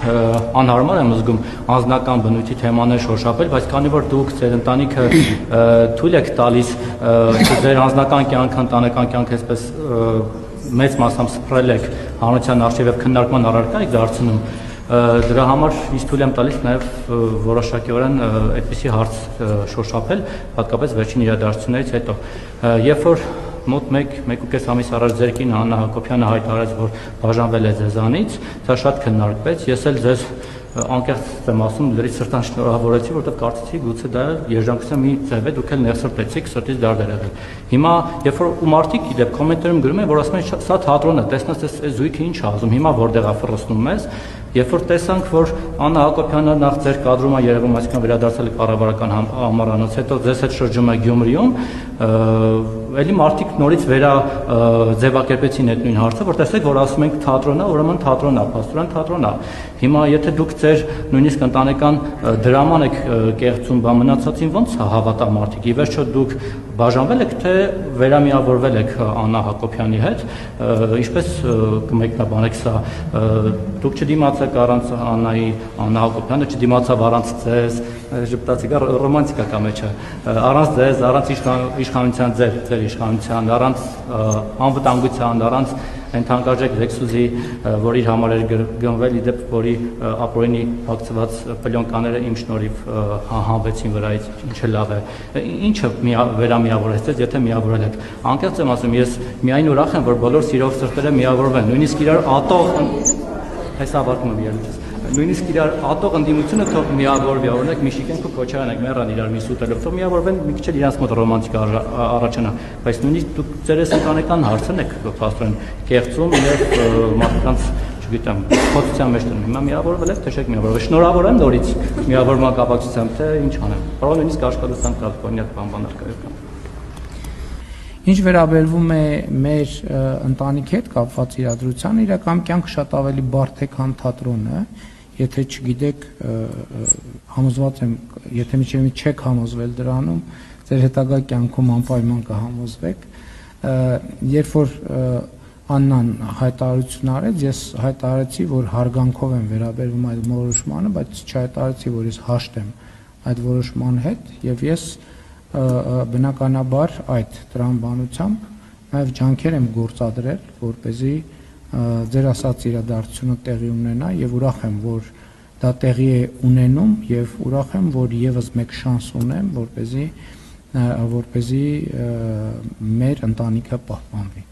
Անհարմար եմ զգում անձնական բնույթի թեմաներ շոշափել, բայց քանի որ դուք ձեր ընտանիքը թույլ եք տալիս ձեր անձնական կյանքը, ընտանեկան կյանքը այսպես մեծ մասամբ սփռել եք հանրության առջև եւ քննարկման առարկա եք դարձնում, դրա համար ինձ թույլ եմ տալիս նաեւ որոշակիորեն այդպիսի հարց շոշափել, հատկապես վերջին իրադարձություններից հետո, երբ որ մոտ 1.5 ամիս առաջ ձեր կին Աննա Հակոբյանը հայտարարեց, որ բաժանվել է ձեզանից, դա շատ քննարկվեց, ես էլ ձեզ անկեղծ եմ ասում, լրիվ սրտան շնորհավորեցի, որովհետև կարծեցի գուցե դա երջանկության մի ձև է, դուք էլ ներսրտեցիք, սրտից դարձել եղել։ Հիմա, երբ որ ու մարդիկ իդեպ կոմենտներում գրում են, որ ասում են սա թատրոն է, տեսնես այս զույգը ինչ է ասում, հիմա որտեղ է ֆռսնում մեզ, երբ որ տեսանք, որ Աննա Հակոբյանը նախ ձեր կադրում է երևում, այսինքն վերադարձել է կառավարական համարանոց, հետո ձեզ հետ շրջում է Գյումրիում, էլի մարդիկ նորից ձևակերպեցին այդ նույն հարցը, որ տեսեք, որ ասում ենք թատրոն է, ուրեմն թատրոն է, փաստորեն թատրոն է։ Հիմա եթե դուք ձեր նույնիսկ ընտանեկան դրաման եք կեղծում, բա մնացածին ո՞նց հավատա մարդիկ։ Ի վերջո դուք բաժանվել եք, թե վերամիավորվել եք Աննա Հակոբյանի հետ, ինչպես կմեկնաբանեք սա, դուք չդիմացեք առանց Աննայի, Աննա Հակոբյանը չդիմացավ առանց ձեզ, ժպտացիք, ռոմանտիկա կա մեջը, առանց ձեզ, առանց իշխանության ձեր իշխանության, առանց անվտանգության, առանց այն թանկարժեք Լեքսուսի, որ իր համար էր գնվել, իդեպ որի ապօրինի փակցված պլյոնկաները իմ շնորհիվ հանվեցին վրայից, ինչը լավ է։ Ինչը վերամիավորեց ձեզ, եթե միավորել եք։ Անկեղծ եմ ասում, ես միայն ուրախ եմ, որ բոլոր սիրող սրտերը միավորվեն, նույնիսկ իրար ատող, այս ավարտում եմ ելույթս, նույնիսկ իրար ատող ընդդիմությունը թող միավորվի, օրինակ Միշիկենко Քոչարյանն եք մեռան իրար մի սուտելով, թող միավորվեն մի քիչ իրանց մոտ ռոմանտիկա առաջանա, բայց նույնիսկ դուք ձեր ընտանեկան հարցն եք փաստորեն կեղծում եւ մարդկանց, չգիտեմ, փոխության մեջ դնում։ Հիմա միավորվել եք, թե չեք միավորվել։ Շնորհավոր եմ նորից միավորման կապակցությամբ, թե ինչ անեմ։ Կարող է նույնիսկ աշխատության տալ կոնյակ բանբաներ կան։ Ինչ վերաբերվում է մեր ընտանիքի հետ կապված իրադրությանը, իրական կյանքը շատ ավելի բարդ է, քան թատրոնը, եթե չգիտեք, համոզված եմ, եթե միջև չեք համոզվել դրանում, ձեր հետագա կյանքում անպայման կհամոզվեք, երբ որ Աննան հայտարարություն արեց, ես հայտարարեցի, որ հարգանքով եմ վերաբերվում այդ որոշմանը, բայց չհայտարարեցի, որ ես հաշտ եմ այդ որոշման հետ, եւ ես բնականաբար այդ տրամաբանությամբ նաև ջանքեր եմ գործադրել, որպեսզի ձեր ասած իրադարձությունը տեղի ունենա եւ ուրախ եմ, որ դա տեղի է ունենում եւ ուրախ եմ, որ եւս մեկ շանս ունեմ, որպեսզի մեր ընտանիքը պահպանվի։